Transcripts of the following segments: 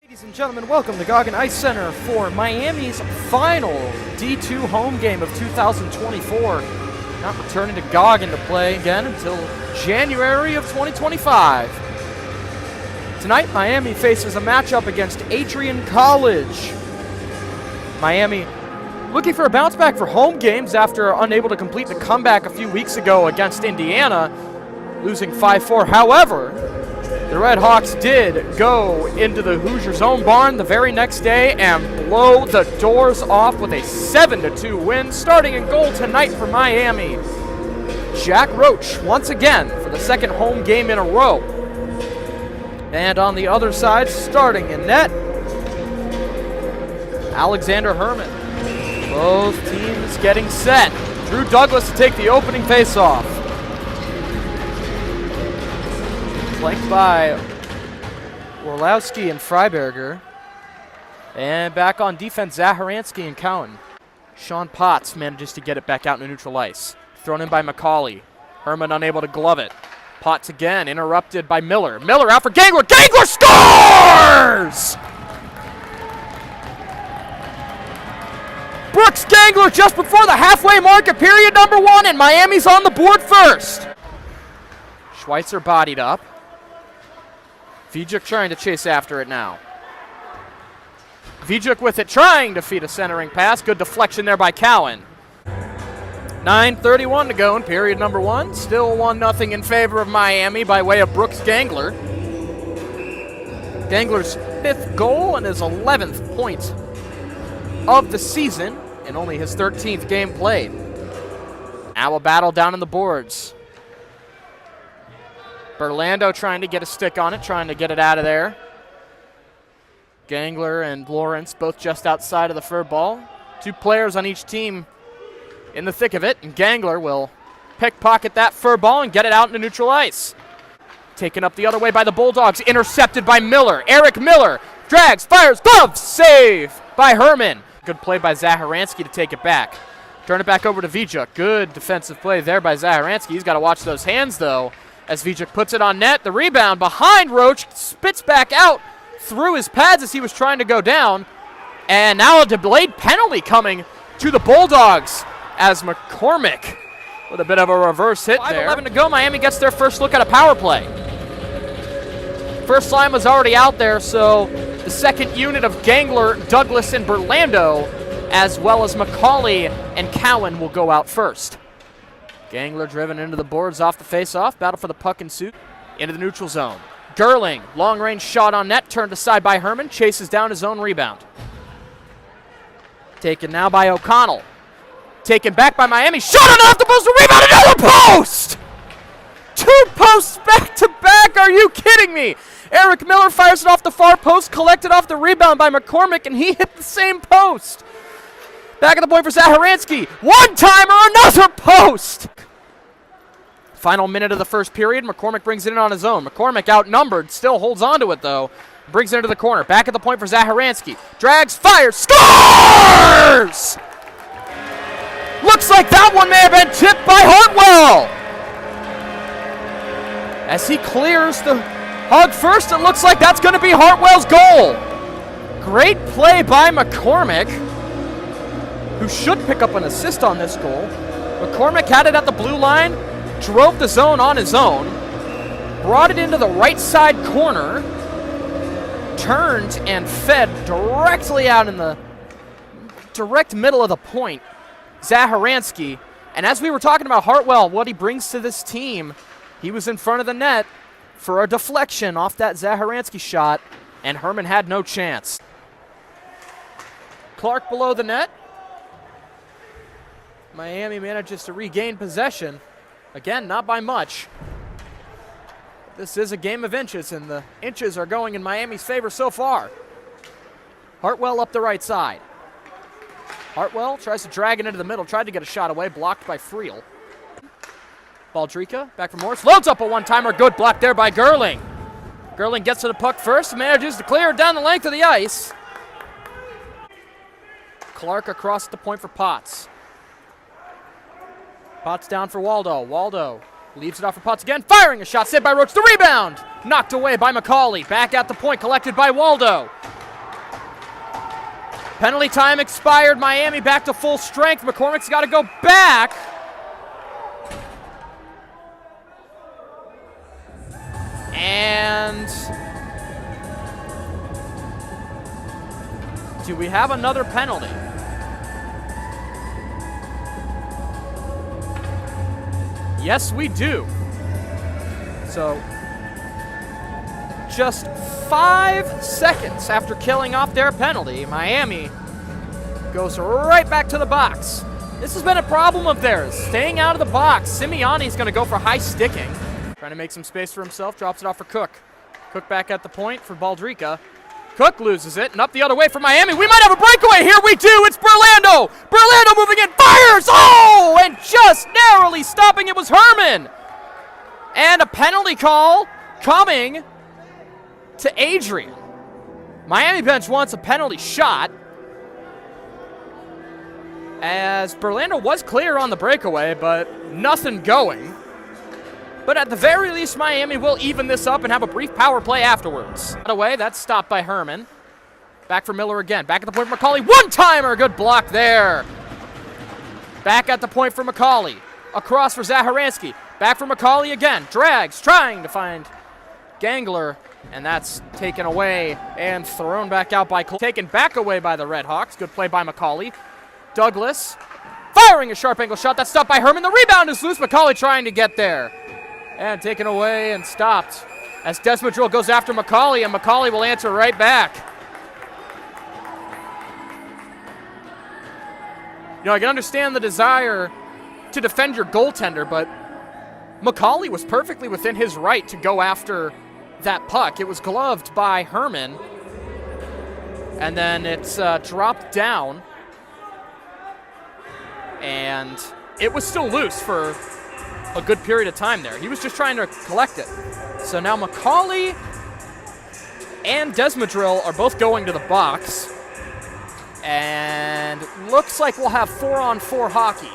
Ladies and gentlemen, welcome to Goggin Ice Center for Miami's final D2 home game of 2024. Not returning to Goggin to play again until January of 2025. Tonight, Miami faces a matchup against Adrian College. Miami looking for a bounce back for home games after unable to complete the comeback a few weeks ago against Indiana, losing 5-4. However, the Red Hawks did go into the Hoosiers' own barn the very next day and blow the doors off with a 7-2 win. Starting in goal tonight for Miami, Jack Roach once again for the second home game in a row. And on the other side, starting in net, Alexander Herman. Both teams getting set. Drew Douglas to take the opening faceoff. Flanked by Orlowski and Freiberger. And back on defense, Zaharansky and Cowan. Sean Potts manages to get it back out into neutral ice. Thrown in by McCauley. Herman unable to glove it. Potts again, interrupted by Miller. Miller out for Gangler. Gangler scores! Brooks Gangler just before the halfway mark of period number 1, and Miami's on the board first. Schweitzer bodied up. Vijuk trying to chase after it now. Vijuk with it, trying to feed a centering pass. Good deflection there by Cowan. 9:31 to go in period number 1. Still 1-0 in favor of Miami by way of Brooks Gangler. Gangler's 5th goal and his 11th point of the season, and only his 13th game played. Now a battle down in the boards. Berlando trying to get a stick on it, trying to get it out of there. Gangler and Lawrence both just outside of the fur ball. 2 players on each team in the thick of it, and Gangler will pickpocket that fur ball and get it out into neutral ice. Taken up the other way by the Bulldogs, intercepted by Miller. Eric Miller drags, fires, glove, save by Herman. Good play by Zaharansky to take it back. Turn it back over to Vijuk. Good defensive play there by Zaharansky. He's got to watch those hands, though, as Vijuk puts it on net. The rebound behind Roach, spits back out through his pads as he was trying to go down. And now a delayed penalty coming to the Bulldogs as McCormick with a bit of a reverse hit there. 5:11 to go. Miami gets their first look at a power play. First line was already out there, so the second unit of Gangler, Douglas, and Berlando, as well as McCauley and Cowan, will go out first. Gangler driven into the boards off the face-off. Battle for the puck and suit. Into the neutral zone. Gerling, long-range shot on net, turned aside by Herman, chases down his own rebound. Taken now by O'Connell. Taken back by Miami. Shot on off the post, rebound, another post! 2 posts back-to-back, are you kidding me? Eric Miller fires it off the far post, collected off the rebound by McCormick, and he hit the same post. Back at the point for Zaharansky. One-timer, another post! Final minute of the first period, McCormick brings it in on his own. McCormick outnumbered, still holds on to it though. Brings it into the corner. Back at the point for Zaharansky. Drags, fires, scores! Looks like that one may have been tipped by Hartwell. As he clears the hug first, it looks like that's going to be Hartwell's goal. Great play by McCormick, who should pick up an assist on this goal. McCormick had it at the blue line, drove the zone on his own, brought it into the right side corner, turned and fed directly out in the direct middle of the point. Zaharansky, and as we were talking about Hartwell, what he brings to this team, he was in front of the net for a deflection off that Zaharansky shot, and Herman had no chance. Clark below the net. Miami manages to regain possession. Again, not by much. This is a game of inches, and the inches are going in Miami's favor so far. Hartwell up the right side. Hartwell tries to drag it into the middle, tried to get a shot away, blocked by Friel. Baldrika, back for Morris, loads up a one-timer, good block there by Gerling. Gerling gets to the puck first, and manages to clear it down the length of the ice. Clark across the point for Potts. Potts down for Waldo. Waldo leaves it off for Potts again, firing a shot, saved by Roach, the rebound! Knocked away by McCauley, back at the point, collected by Waldo. Penalty time expired. Miami back to full strength. McCormick's got to go back. And do we have another penalty? Yes, we do. So just 5 seconds after killing off their penalty, Miami goes right back to the box. This has been a problem of theirs, staying out of the box. Simeone's going to go for high sticking. Trying to make some space for himself, drops it off for Cook. Cook back at the point for Baldrica. Cook loses it, and up the other way for Miami. We might have a breakaway. Here we do. It's Burlando. Burlando moving in, fires. Oh, and just narrowly stopping it was Herman. And a penalty call coming to Adrian. Miami bench wants a penalty shot, as Burlando was clear on the breakaway, but nothing going. But at the very least, Miami will even this up and have a brief power play afterwards. Away, that's stopped by Herman. Back for Miller again. Back at the point for McCauley. One-timer! Good block there. Back at the point for McCauley. Across for Zaharansky. Back for McCauley again. Drags, trying to find Gangler. And that's taken away and thrown back out by Coulter. Taken back away by the Redhawks. Good play by McCauley. Douglas firing a sharp angle shot. That's stopped by Herman. The rebound is loose. McCauley trying to get there. And taken away and stopped as Desmadrill goes after McCauley, and McCauley will answer right back. You know, I can understand the desire to defend your goaltender, but McCauley was perfectly within his right to go after that puck. It was gloved by Herman, and then it's dropped down, and it was still loose for a good period of time there. He was just trying to collect it. So now McCauley and Desmadrill are both going to the box. And looks like we'll have 4-on-4 hockey.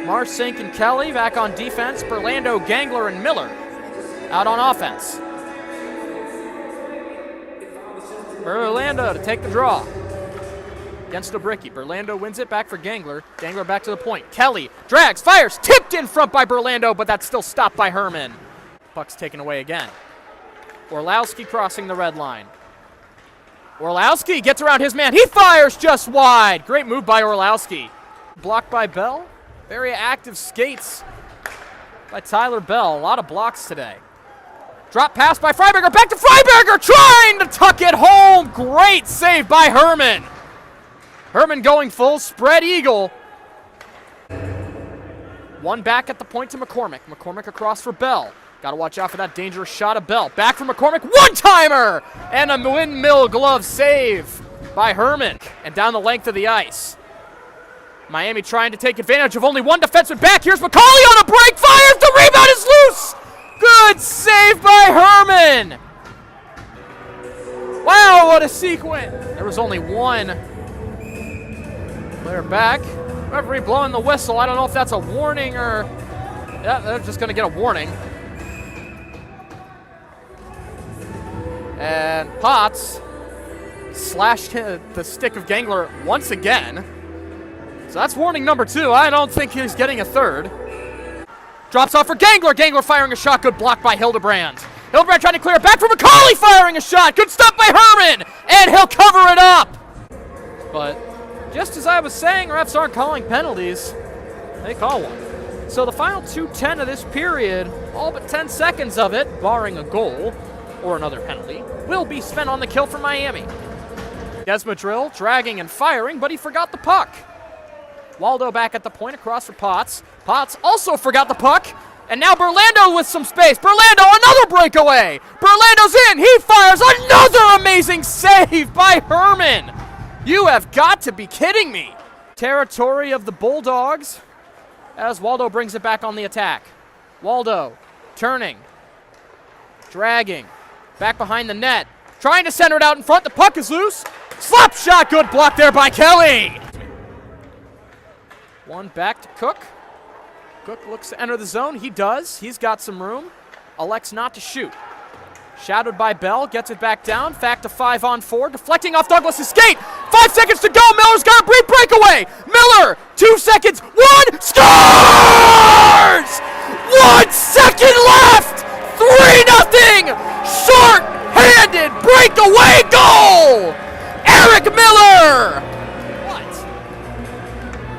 Marsink and Kelly back on defense. Burlando, Gangler, and Miller out on offense. Burlando to take the draw against Obricky. Burlando wins it, back for Gangler. Gangler back to the point. Kelly drags, fires, tipped in front by Burlando, but that's still stopped by Herman. Puck's taken away again. Orlowski crossing the red line. Orlowski gets around his man. He fires just wide. Great move by Orlowski. Blocked by Bell. Very active skates by Tyler Bell. A lot of blocks today. Drop pass by Freiberger. Back to Freiberger, trying to tuck it home. Great save by Herman. Herman going full spread eagle. One back at the point to McCormick. McCormick across for Bell. Got to watch out for that dangerous shot of Bell. Back for McCormick. One-timer! And a windmill glove save by Herman. And down the length of the ice. Miami trying to take advantage of only one defenseman back. Here's McCauley on a break. Fires! The rebound is loose! Good save by Herman! Wow, what a sequence! There was only one player back. Referee blowing the whistle. I don't know if that's a warning or... Yeah, they're just going to get a warning. And Potts slashed the stick of Gangler once again. So that's warning number 2. I don't think he's getting a third. Drops off for Gangler. Gangler firing a shot. Good block by Hildebrand. Hildebrand trying to clear it back for McCauley, firing a shot. Good stop by Herman. And he'll cover it up. But just as I was saying, refs aren't calling penalties. They call one. So the final 2:10 of this period, all but 10 seconds of it, barring a goal or another penalty, will be spent on the kill for Miami. Desmadrill dragging and firing, but he forgot the puck. Waldo back at the point across for Potts. Potts also forgot the puck. And now Burlando with some space. Burlando, another breakaway. Burlando's in. He fires another amazing save by Herman. You have got to be kidding me. Territory of the Bulldogs as Waldo brings it back on the attack. Waldo turning, dragging, back behind the net, trying to center it out in front. The puck is loose. Slap shot, good block there by Kelly. One back to Cook. Cook looks to enter the zone. He does. He's got some room. Elects not to shoot. Shadowed by Bell. Gets it back down. Back to 5-on-4. Deflecting off Douglas' skate. 5 seconds to go. Miller's got a brief breakaway. Miller, 2 seconds. 1, scores! 1 second left. 3-0. Short-handed breakaway goal. Eric Miller.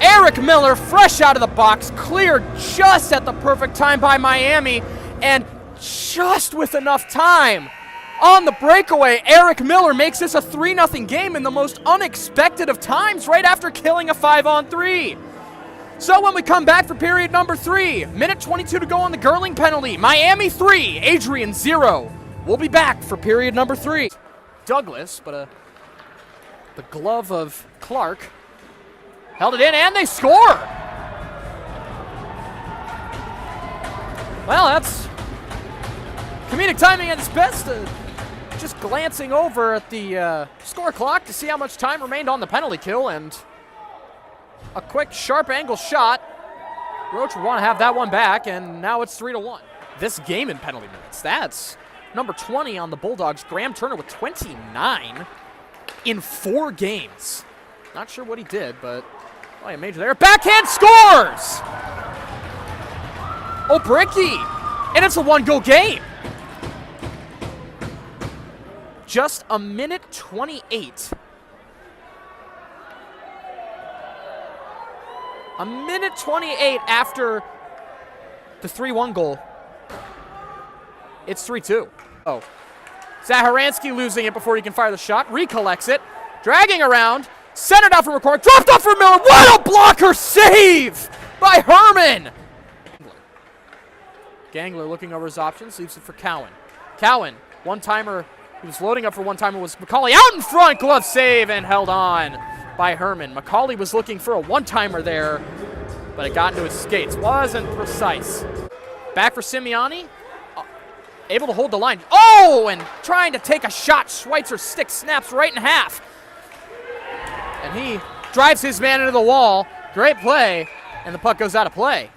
Eric Miller, fresh out of the box, cleared just at the perfect time by Miami, and just with enough time on the breakaway, Eric Miller makes this a 3-0 game in the most unexpected of times right after killing a 5-on-3. So when we come back for period number 3, minute 22 to go on the Gerling penalty, Miami 3, Adrian 0. We'll be back for period number 3. Douglas, but the glove of Clark held it in, and they score! Well, that's comedic timing at its best. Just glancing over at the score clock to see how much time remained on the penalty kill, and a quick, sharp angle shot. Roach would want to have that one back, and now it's 3-1. This game in penalty minutes, that's number 20 on the Bulldogs, Graham Turner with 29 in 4 games. Not sure what he did, but a major there. Backhand scores! O'Bricky! And it's a 1-goal game. Just a minute 28. A minute 28 after the 3-1 goal. It's 3-2. Oh. Zaharansky losing it before he can fire the shot. Recollects it. Dragging around. Centered out from McCormick. Dropped off for Miller. What a blocker save by Herman. Gangler looking over his options. Leaves it for Cowan. Cowan, one-timer. He was loading up for one-timer. Was McCauley out in front. Glove save and held on by Herman. McCauley was looking for a one-timer there, but it got into his skates. Wasn't precise. Back for Simeone. Able to hold the line. Oh, and trying to take a shot. Schweitzer's stick snaps right in half. And he drives his man into the wall. Great play, and the puck goes out of play.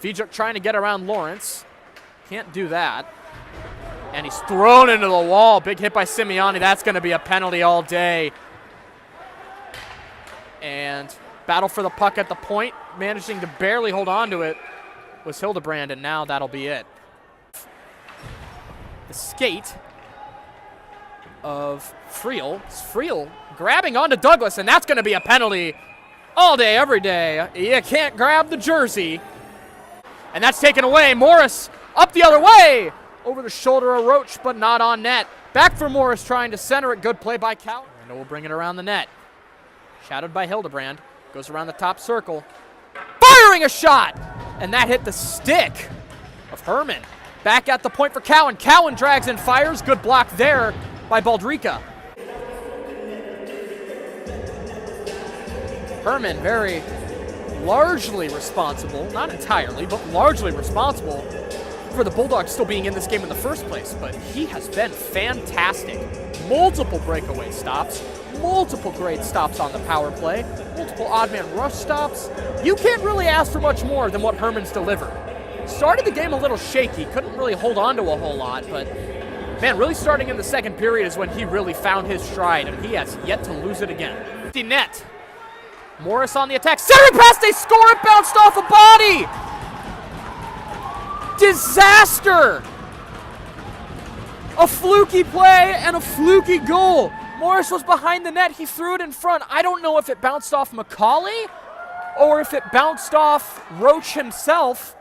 Fijuk trying to get around Lawrence. Can't do that. And he's thrown into the wall. Big hit by Simeone. That's going to be a penalty all day. And battle for the puck at the point. Managing to barely hold on to it was Hildebrand, and now that'll be it. The skate of Friel. It's Friel grabbing onto Douglas, and that's going to be a penalty all day, every day. You can't grab the jersey. And that's taken away. Morris up the other way. Over the shoulder of Roach, but not on net. Back for Morris trying to center it. Good play by Cal. And we'll bring it around the net. Shadowed by Hildebrand. Goes around the top circle. Firing a shot! And that hit the stick of Herman. Back at the point for Cowan. Cowan drags and fires. Good block there by Baldrica. Herman very largely responsible, not entirely, but largely responsible for the Bulldogs still being in this game in the first place, but he has been fantastic. Multiple breakaway stops, multiple great stops on the power play, multiple odd man rush stops. You can't really ask for much more than what Herman's delivered. Started the game a little shaky, couldn't really hold on to a whole lot, but man, really starting in the second period is when he really found his stride, and he has yet to lose it again. Empty net. Morris on the attack, centering pass, they score, it bounced off a body! Disaster! A fluky play and a fluky goal. Morris was behind the net, he threw it in front. I don't know if it bounced off McCauley or if it bounced off Roach himself.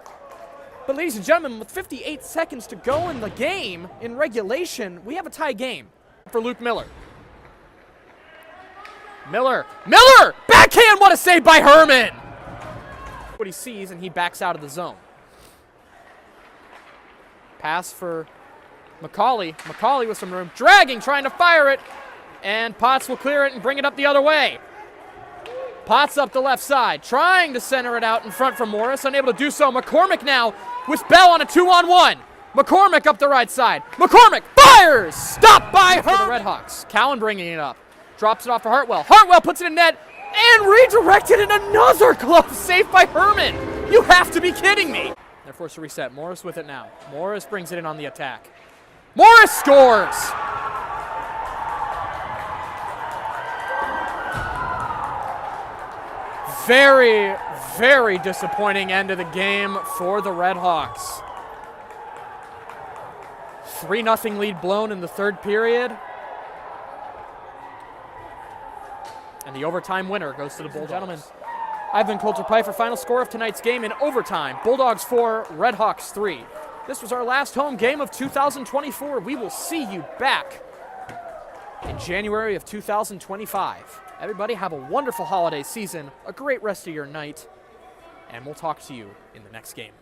But ladies and gentlemen, with 58 seconds to go in the game, in regulation, we have a tie game for Luke Miller. Miller! Backhand, what a save by Herman! What he sees, and he backs out of the zone. Pass for McCauley. McCauley with some room. Dragging, trying to fire it. And Potts will clear it and bring it up the other way. Potts up the left side, trying to center it out in front from Morris. Unable to do so. McCormick now with Bell on a 2-on-1. McCormick up the right side. McCormick fires! Stopped by Herman. For the Redhawks. Cowan bringing it up. Drops it off for Hartwell. Hartwell puts it in net and redirected in another glove save by Herman. You have to be kidding me. They're forced to reset. Morris with it now. Morris brings it in on the attack. Morris scores! very, very disappointing end of the game for the Red Hawks. 3-0 lead blown in the third period. And the overtime winner goes to the Bulldogs. Gentlemen, I've been Coulter Pfeiffer. Final score of tonight's game in overtime. Bulldogs 4, Red Hawks 3. This was our last home game of 2024. We will see you back in January of 2025. Everybody have a wonderful holiday season, a great rest of your night, and we'll talk to you in the next game.